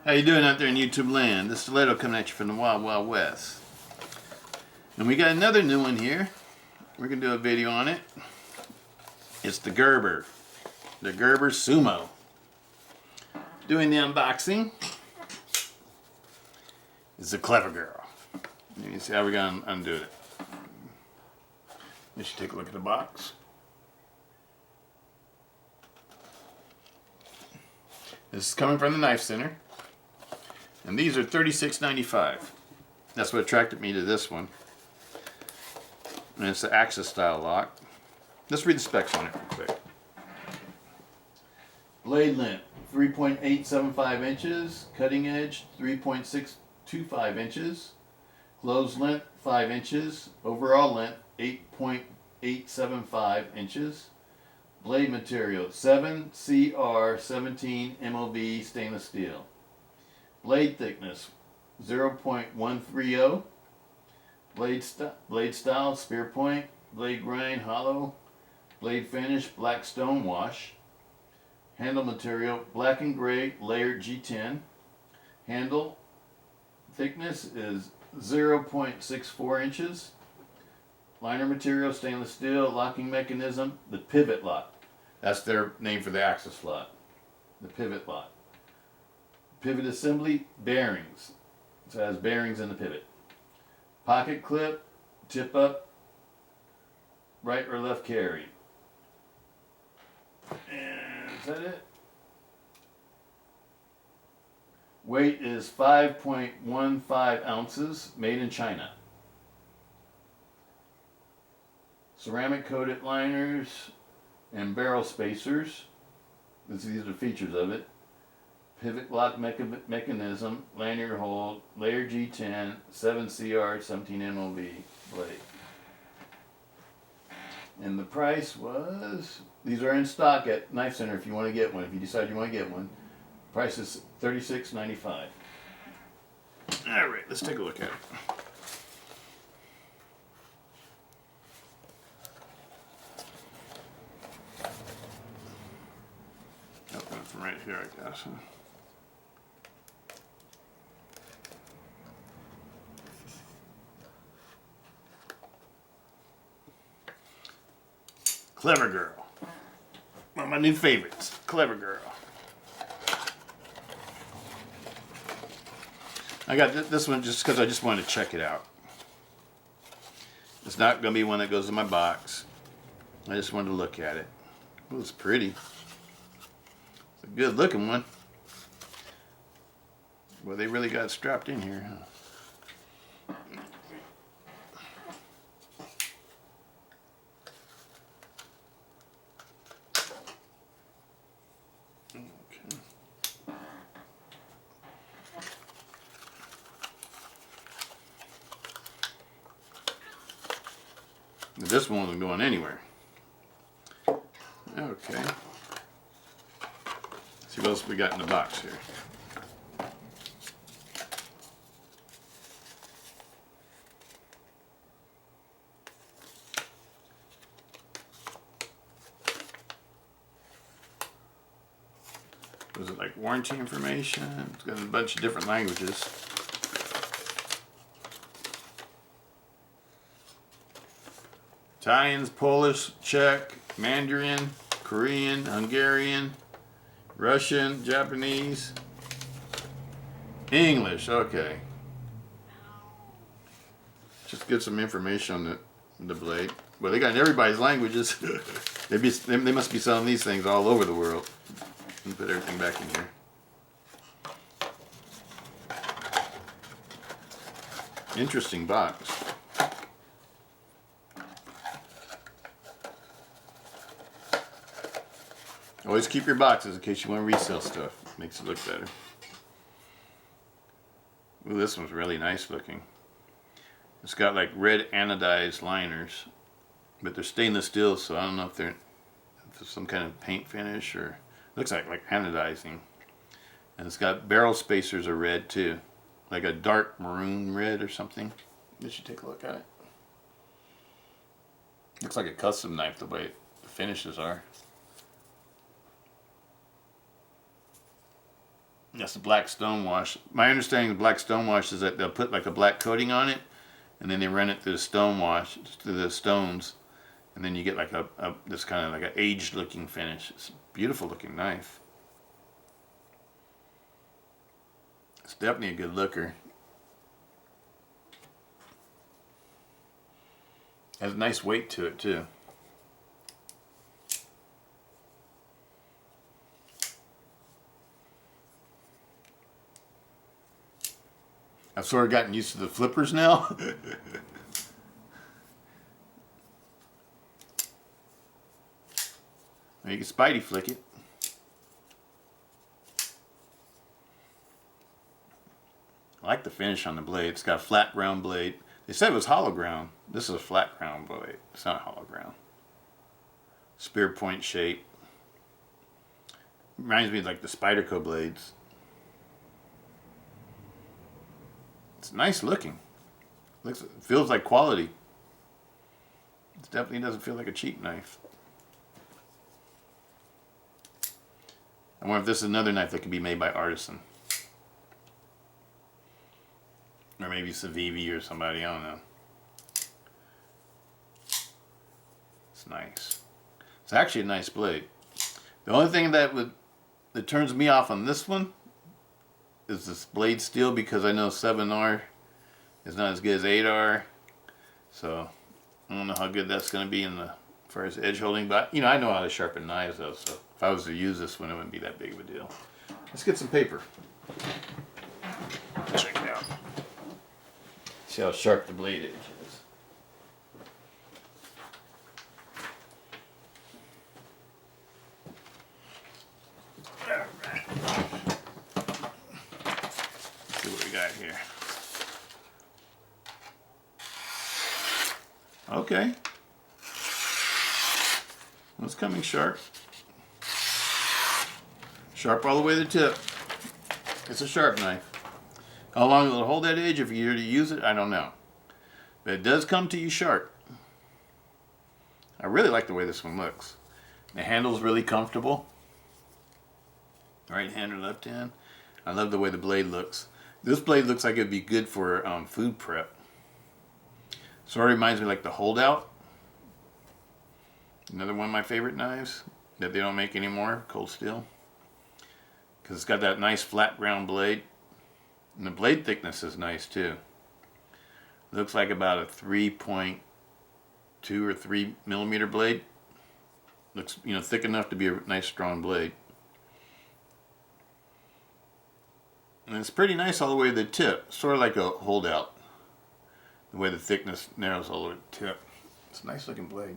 How you doing out there in YouTube land? This Stiletto coming at you from the Wild Wild West. And we got another new one here. We're going to do a video on it. It's the Gerber Sumo. Doing the unboxing is the clever girl. You can see how we're going to undo it. You should take a look at the box. This is coming from the Knife Center. And these are $36.95. That's what attracted me to this one. And it's the Axis style lock. Let's read the specs on it real quick. Blade length 3.875 inches. Cutting edge 3.625 inches. Closed length 5 inches. Overall length 8.875 inches. Blade material 7CR17 MOV stainless steel. Blade thickness 0.130. Blade style spear point. Blade grind hollow. Blade finish black stone wash. Handle material black and gray layered G10. Handle thickness is 0.64 inches. Liner material stainless steel. Locking mechanism the pivot lock. That's their name for the Axis lock. The pivot lock. Pivot assembly bearings. So it has bearings in the pivot. Pocket clip, tip up, right or left carry. And is that it? Weight is 5.15 ounces, made in China. Ceramic coated liners and barrel spacers. These are the features of it. Pivot lock mechanism, lanyard hold, layer G10, 7CR, 17 MOV blade. And the price was, these are in stock at Knife Center if you want to get one, if you decide you want to get one. Price is $36.95. Alright, let's take a look at it. Open it from right here, I guess. Clever girl. One of my new favorites. Clever girl. I got this one just because I just wanted to check it out. It's not going to be one that goes in my box. I just wanted to look at it. Oh, it's pretty. It's a good looking one. Well, they really got it strapped in here, huh? This one wasn't going anywhere. Okay. Let's see what else we got in the box here. Was it like warranty information? It's got a bunch of different languages. Italian, Polish, Czech, Mandarin, Korean, Hungarian, Russian, Japanese, English. Okay. Just get some information on the blade. Well, they got in everybody's languages. they must be selling these things all over the world. Let me put everything back in here. Interesting box. Always keep your boxes in case you want to resell stuff. Makes it look better. Ooh, this one's really nice looking. It's got like red anodized liners, but they're stainless steel, so I don't know if there's some kind of paint finish or looks like anodizing. And it's got barrel spacers are red too, like a dark maroon red or something. You should take a look at it. Looks like a custom knife the way the finishes are. That's the black stonewash. My understanding of black stonewash is that they'll put like a black coating on it, and then they run it through the stonewash, through the stones, and then you get like this kind of like an aged looking finish. It's a beautiful looking knife. It's definitely a good looker. Has a nice weight to it too. I've sort of gotten used to the flippers now. You can spidey flick it. I like the finish on the blade. It's got a flat ground blade. They said it was hollow ground. This is a flat ground blade. It's not hollow ground. Spear point shape. Reminds me of like the Spyderco blades. It's nice looking. Looks, feels like quality. It definitely doesn't feel like a cheap knife. I wonder if this is another knife that could be made by artisan. Or maybe Civivi or somebody, I don't know. It's nice. It's actually a nice blade. The only thing that turns me off on this one is this blade steel, because I know 7R is not as good as 8R. So I don't know how good that's going to be in the as far as edge holding, but you know, I know how to sharpen knives though, so if I was to use this one, it wouldn't be that big of a deal. Let's get some paper. Check it out. See how sharp the blade edge is. Alright. Let's see what we got here. Okay. Well, it's coming sharp. Sharp all the way to the tip. It's a sharp knife. How long it'll hold that edge if you're to use it, I don't know. But it does come to you sharp. I really like the way this one looks. The handle's really comfortable. Right hand or left hand. I love the way the blade looks. This blade looks like it'd be good for food prep. Sort of reminds me like the Holdout. Another one of my favorite knives that they don't make anymore, cold steel. Because it's got that nice flat ground blade. And the blade thickness is nice too. Looks like about a 3.2 or 3 millimeter blade. Looks, you know, thick enough to be a nice strong blade. And it's pretty nice all the way to the tip. Sort of like a Holdout. The way the thickness narrows all the way to the tip. It's a nice looking blade.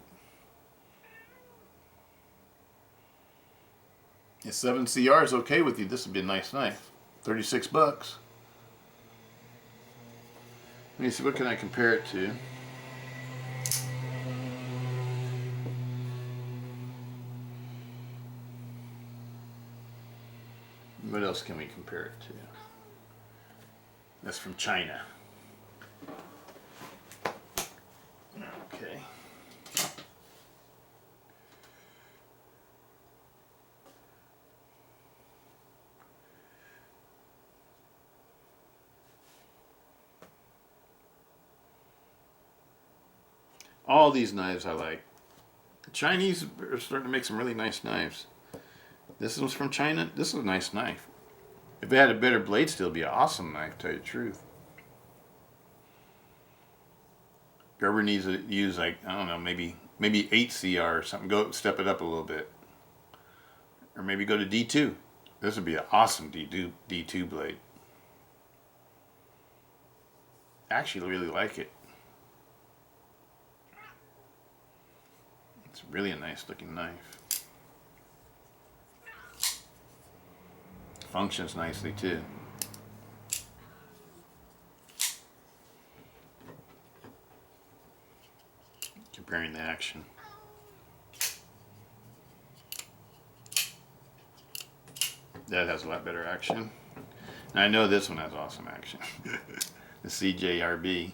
If 7CR is okay with you, this would be a nice knife. 36 bucks. Let me see, what can I compare it to? What else can we compare it to? That's from China. Okay. All these knives I like. The Chinese are starting to make some really nice knives. This one's from China. This is a nice knife. If it had a better blade steel, it'd be an awesome knife, to tell you the truth. Gerber needs to use, like, I don't know, maybe 8CR or something. Go step it up a little bit. Or maybe go to D2. This would be an awesome D2 blade. I actually really like it. It's really a nice looking knife. Functions nicely too. Comparing the action. That has a lot better action. And I know this one has awesome action. The CJRB.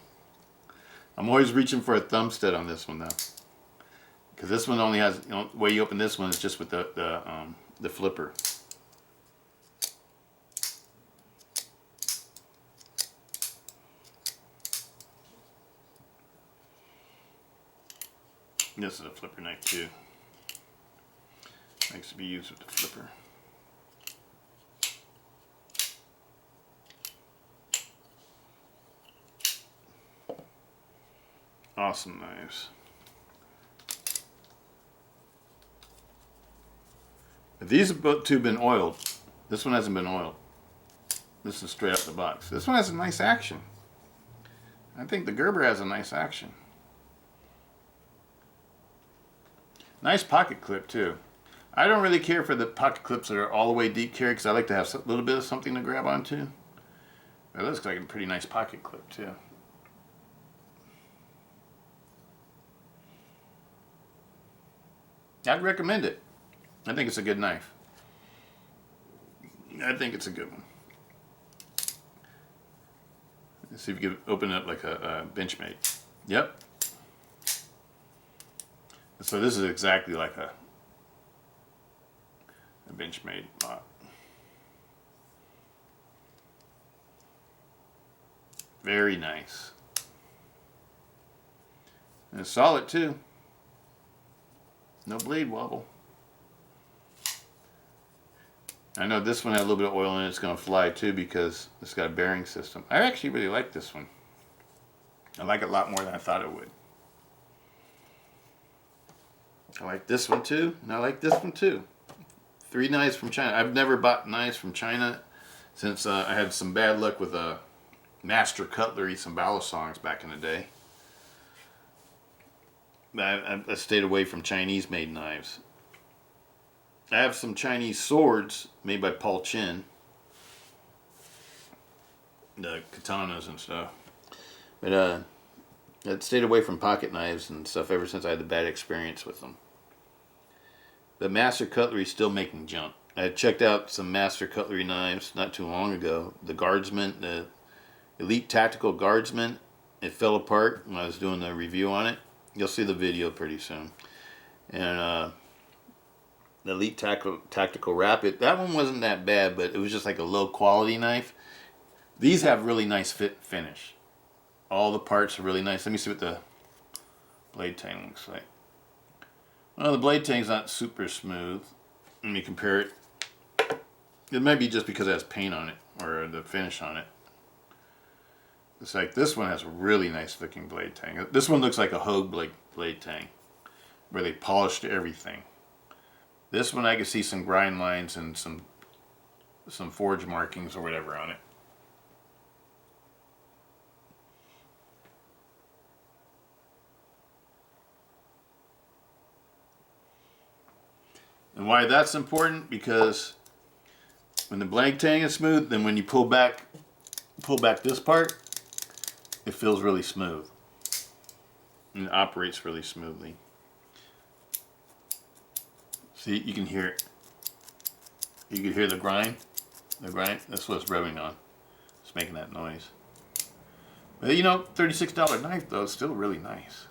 I'm always reaching for a thumb stud on this one though. Because this one only has, you know, the way you open this one is just with the flipper. This is a flipper knife too. Likes to be used with the flipper. Awesome knives. These have both two been oiled. This one hasn't been oiled. This is straight out the box. This one has a nice action. I think the Gerber has a nice action. Nice pocket clip too. I don't really care for the pocket clips that are all the way deep carry because I like to have a little bit of something to grab onto. But it looks like a pretty nice pocket clip too. I'd recommend it. I think it's a good knife. I think it's a good one. Let's see if you can open it up like a Benchmade. Yep. So this is exactly like a Benchmade lot. Very nice. And it's solid too. No blade wobble. I know this one had a little bit of oil in it. It's going to fly too because it's got a bearing system. I actually really like this one. I like it a lot more than I thought it would. I like this one too, and I like this one too. 3 knives from China. I've never bought knives from China since I had some bad luck with Master Cutlery, some Balisongs back in the day. I stayed away from Chinese-made knives. I have some Chinese swords made by Paul Chin. The katanas and stuff. But I stayed away from pocket knives and stuff ever since I had the bad experience with them. The Master Cutlery is still making junk. I had checked out some Master Cutlery knives not too long ago. The Guardsman, the Elite Tactical Guardsman, it fell apart when I was doing the review on it. You'll see the video pretty soon. And the Elite Tactical Rapid, that one wasn't that bad, but it was just like a low quality knife. These have really nice fit finish. All the parts are really nice. Let me see what the blade tang looks like. Well, the blade tang's not super smooth. Let me compare it. It might be just because it has paint on it, or the finish on it. It's like this one has a really nice looking blade tang. This one looks like a Hogue blade tang, where they polished everything. This one I can see some grind lines and some forge markings or whatever on it. And why that's important? Because when the blade tang is smooth, then when you pull back this part, it feels really smooth and it operates really smoothly. See, you can hear it. You can hear the grind. The grind. That's what it's rubbing on. It's making that noise. But you know, $36 knife though is still really nice.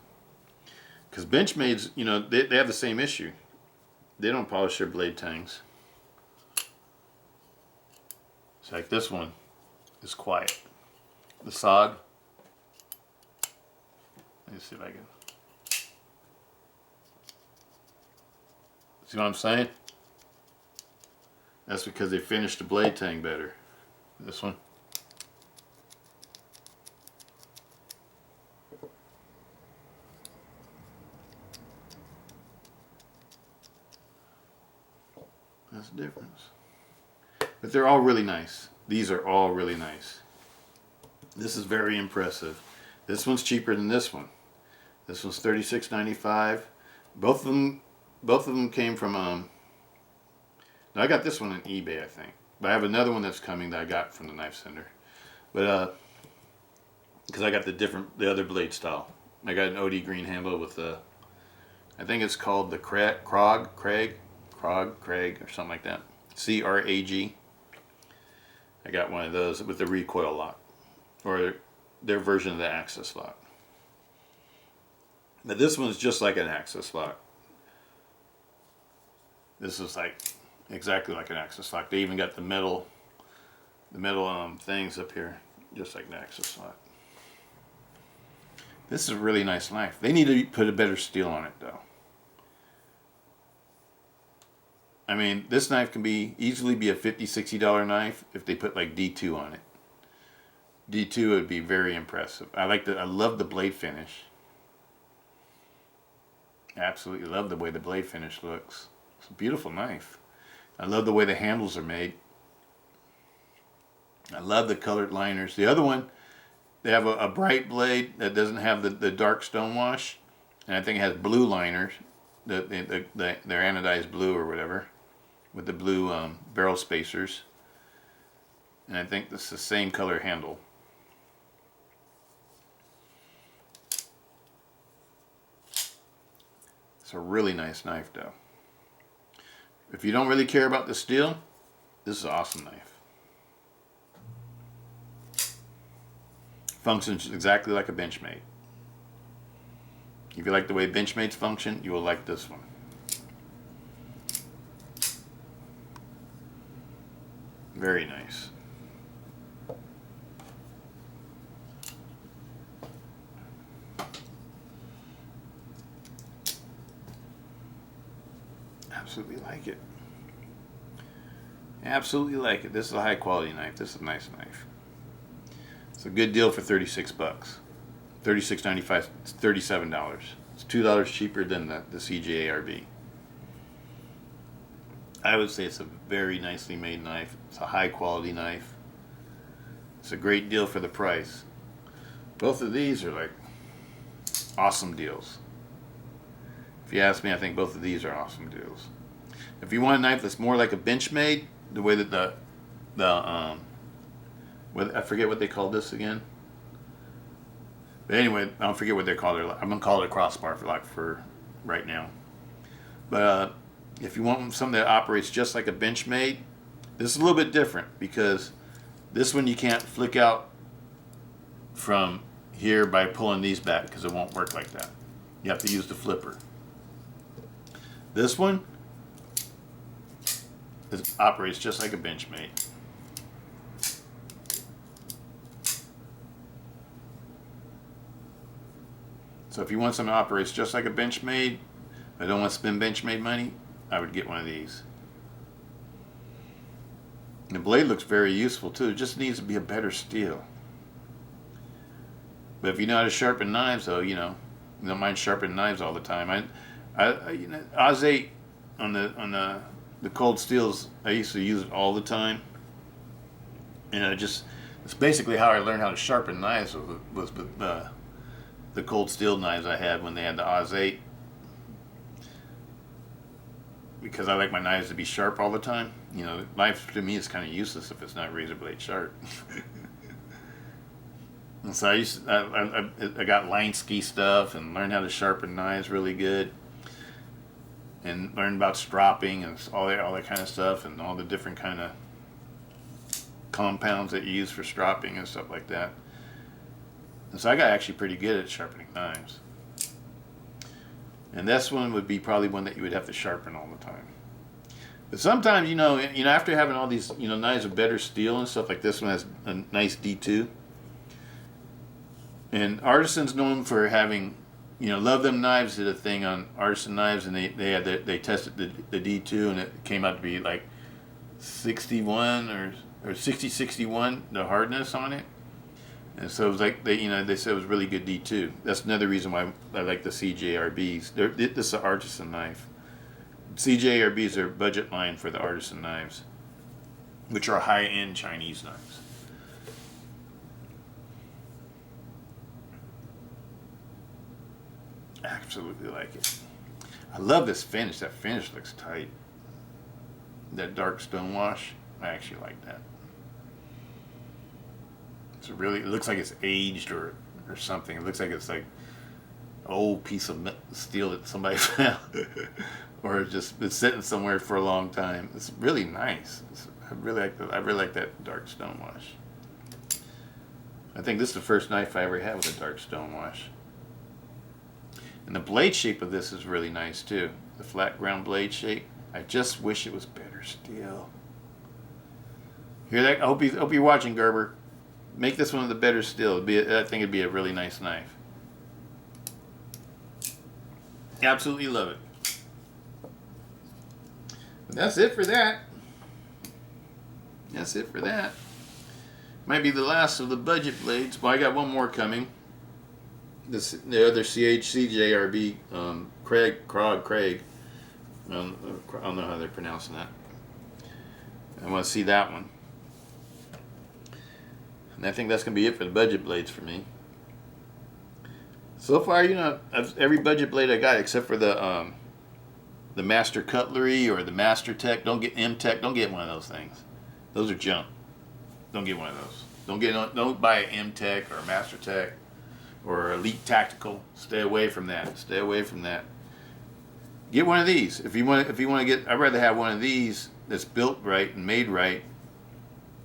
Because Benchmades, you know, they have the same issue. They don't polish their blade tangs. It's like this one is quiet. The SOG. Let me see if I can. See what I'm saying? That's because they finished the blade tang better. This one. That's the difference. But they're all really nice. These are all really nice. This is very impressive. This one's cheaper than this one. This one's $36.95. Both of them came from now I got this one on eBay, I think. But I have another one that's coming that I got from the Knife Center. But because I got the other blade style. I got an OD green handle with the, I think it's called the Krag or something like that. CRAG. I got one of those with the recoil lock, or their version of the access lock. But this one's just like an access lock. This is like exactly like an access lock. They even got the metal things up here, just like an access lock. This is a really nice knife. They need to put a better steel on it though. I mean, this knife can easily be a $50, $60 knife if they put like D2 on it. D2 would be very impressive. I love the blade finish. Absolutely love the way the blade finish looks. It's a beautiful knife. I love the way the handles are made. I love the colored liners. The other one, they have a bright blade that doesn't have the dark stonewash, and I think it has blue liners, they're anodized blue or whatever, with the blue barrel spacers. And I think this is the same color handle. It's a really nice knife though. If you don't really care about the steel, this is an awesome knife. Functions exactly like a Benchmade. If you like the way Benchmade's function, you will like this one. Very nice. Absolutely like it. Absolutely like it. This is a high quality knife. This is a nice knife. It's a good deal for 36 bucks. $36.95. It's $37. It's $2 cheaper than the CJARB. I would say it's a very nicely made knife. It's a high quality knife. It's a great deal for the price. Both of these are like awesome deals. If you ask me, I think both of these are awesome deals. If you want a knife that's more like a Benchmade, the way that I forget what they call this again. But anyway, I don't forget what they call it. I'm gonna call it a crossbar for right now. But if you want something that operates just like a Benchmade, this is a little bit different because this one you can't flick out from here by pulling these back because it won't work like that. You have to use the flipper. This one operates just like a Benchmade. So if you want something that operates just like a Benchmade, I don't want to spend Benchmade money, I would get one of these. The blade looks very useful too. It just needs to be a better steel. But if you know how to sharpen knives, though, you don't mind sharpening knives all the time. Oz 8 on the cold steels, I used to use it all the time, and it's basically how I learned how to sharpen knives was the cold steel knives I had when they had the Oz 8, because I like my knives to be sharp all the time. Knife to me is kind of useless if it's not razor blade sharp. And so I got Lansky stuff and learned how to sharpen knives really good, and learned about stropping and all that kind of stuff, and all the different kind of compounds that you use for stropping and stuff like that. And so I got actually pretty good at sharpening knives. And this one would be probably one that you would have to sharpen all the time. But sometimes, after having all these, knives with better steel and stuff, like this one has a nice D2. And Artisan's known for having, Love Them Knives did a thing on Artisan knives, and they tested the D2, and it came out to be like 61 or 60-61, the hardness on it. And so it was like they said it was really good D2. That's another reason why I like the CJRBs. This is an Artisan knife. CJRBs are budget line for the Artisan knives, which are high-end Chinese knives. Absolutely like it. I love this finish. That finish looks tight. That dark stonewash, I actually like that. It looks like it's aged or something. It looks like it's like an old piece of steel that somebody found, or just been sitting somewhere for a long time. It's really nice. I really like that dark stonewash. I think this is the first knife I ever had with a dark stonewash. And the blade shape of this is really nice too. The flat ground blade shape. I just wish it was better steel. Hear that? I hope you're watching, Gerber. Make this one of the better steel. I think it'd be a really nice knife. Absolutely love it. But that's it for that. That's it for that. Might be the last of the budget blades, but I got one more coming. The other CJRB, Craig. I don't know how they're pronouncing that. I want to see that one. And I think that's going to be it for the budget blades for me. So far, you know, every budget blade I got except for the Master Cutlery or the Master Tech. Don't get M-Tech. Don't get one of those things. Those are junk. Don't get one of those. Don't buy an M-Tech or a Master Tech or Elite Tactical. Stay away from that. Stay away from that. Get one of these. If you want to get, I'd rather have one of these that's built right and made right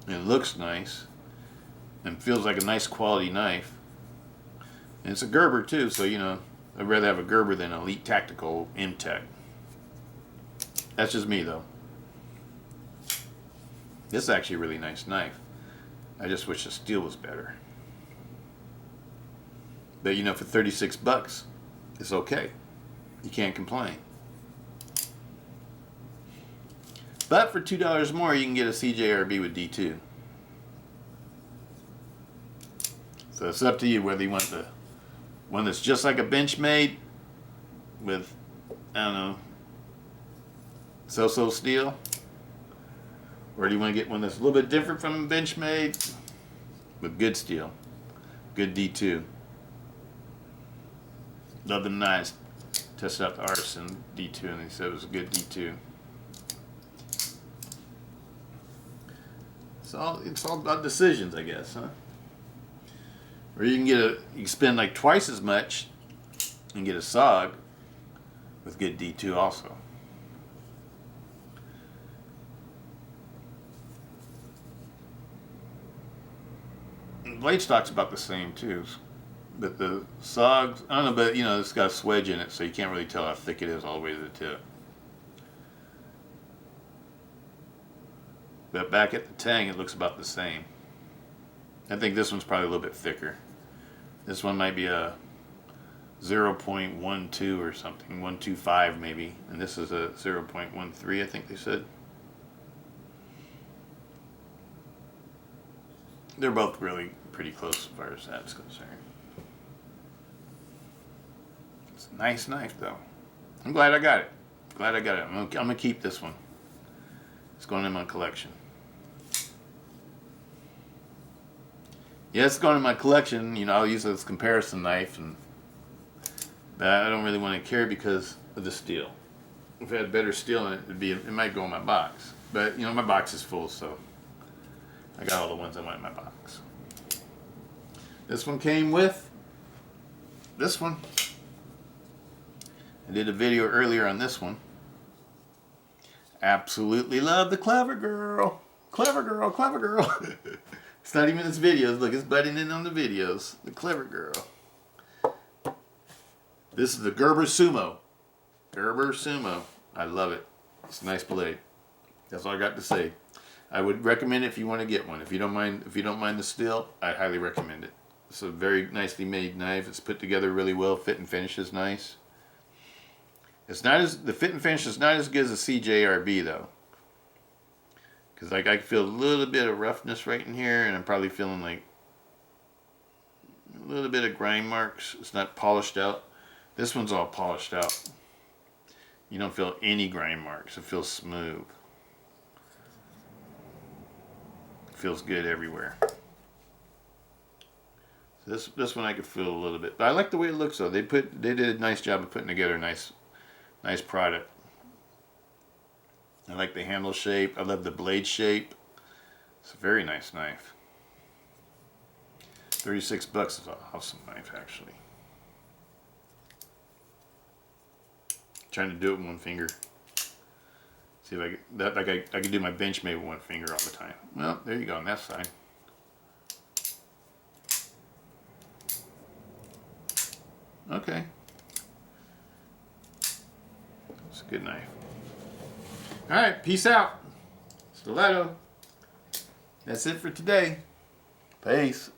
and looks nice and feels like a nice quality knife. And it's a Gerber too, so you know, I'd rather have a Gerber than an Elite Tactical M-Tech. That's just me though. This is actually a really nice knife. I just wish the steel was better. But you know, for 36 bucks, it's okay. You can't complain. But for $2 more, you can get a CJRB with D2. So it's up to you whether you want the one that's just like a Benchmade with, I don't know, so-so steel, or do you want to get one that's a little bit different from Benchmade with good steel, good D2. Love them knives. Tested out the Artisan D2 and they said it was a good D2. It's all about decisions, I guess, huh? Or you can spend like twice as much and get a SOG with good D2 also. Blade stock's about the same too, but the SOGs, I don't know, but you know, it's got a swedge in it, so you can't really tell how thick it is all the way to the tip. But back at the tang, it looks about the same. I think this one's probably a little bit thicker. This one might be a 0.12 or something, 125 maybe, and this is a 0.13, I think they said. They're both really pretty close as far as that's concerned. It's a nice knife though. I'm glad I got it. Glad I got it. I'm gonna keep this one. It's going in my collection. Yeah, it's going in my collection. You know, I'll use it as a comparison knife, but I don't really want to care because of the steel. If I had better steel in it, it might go in my box. But you know, my box is full, so I got all the ones I want in my box. This one came with this one. I did a video earlier on this one. Absolutely love the Clever Girl. Clever Girl, Clever Girl. It's not even its videos. Look, it's butting in on the videos. The Clever Girl. This is the Gerber Sumo. Gerber Sumo. I love it. It's a nice blade. That's all I got to say. I would recommend it if you want to get one. If you don't mind the steel, I highly recommend it. It's a very nicely made knife. It's put together really well. Fit and finish is nice. The fit and finish is not as good as a CJRB though. Because like I feel a little bit of roughness right in here, and I'm probably feeling like a little bit of grind marks. It's not polished out. This one's all polished out. You don't feel any grind marks. It feels smooth. It feels good everywhere. So this one I could feel a little bit, but I like the way it looks though. They did a nice job of putting together a nice product. I like the handle shape. I love the blade shape. It's a very nice knife. 36 bucks is an awesome knife, actually. Trying to do it with one finger. See if I get that. Like I can do my Benchmade with one finger all the time. Well, there you go on that side. Okay. It's a good knife. Alright, peace out. Stiletto. That's it for today. Peace.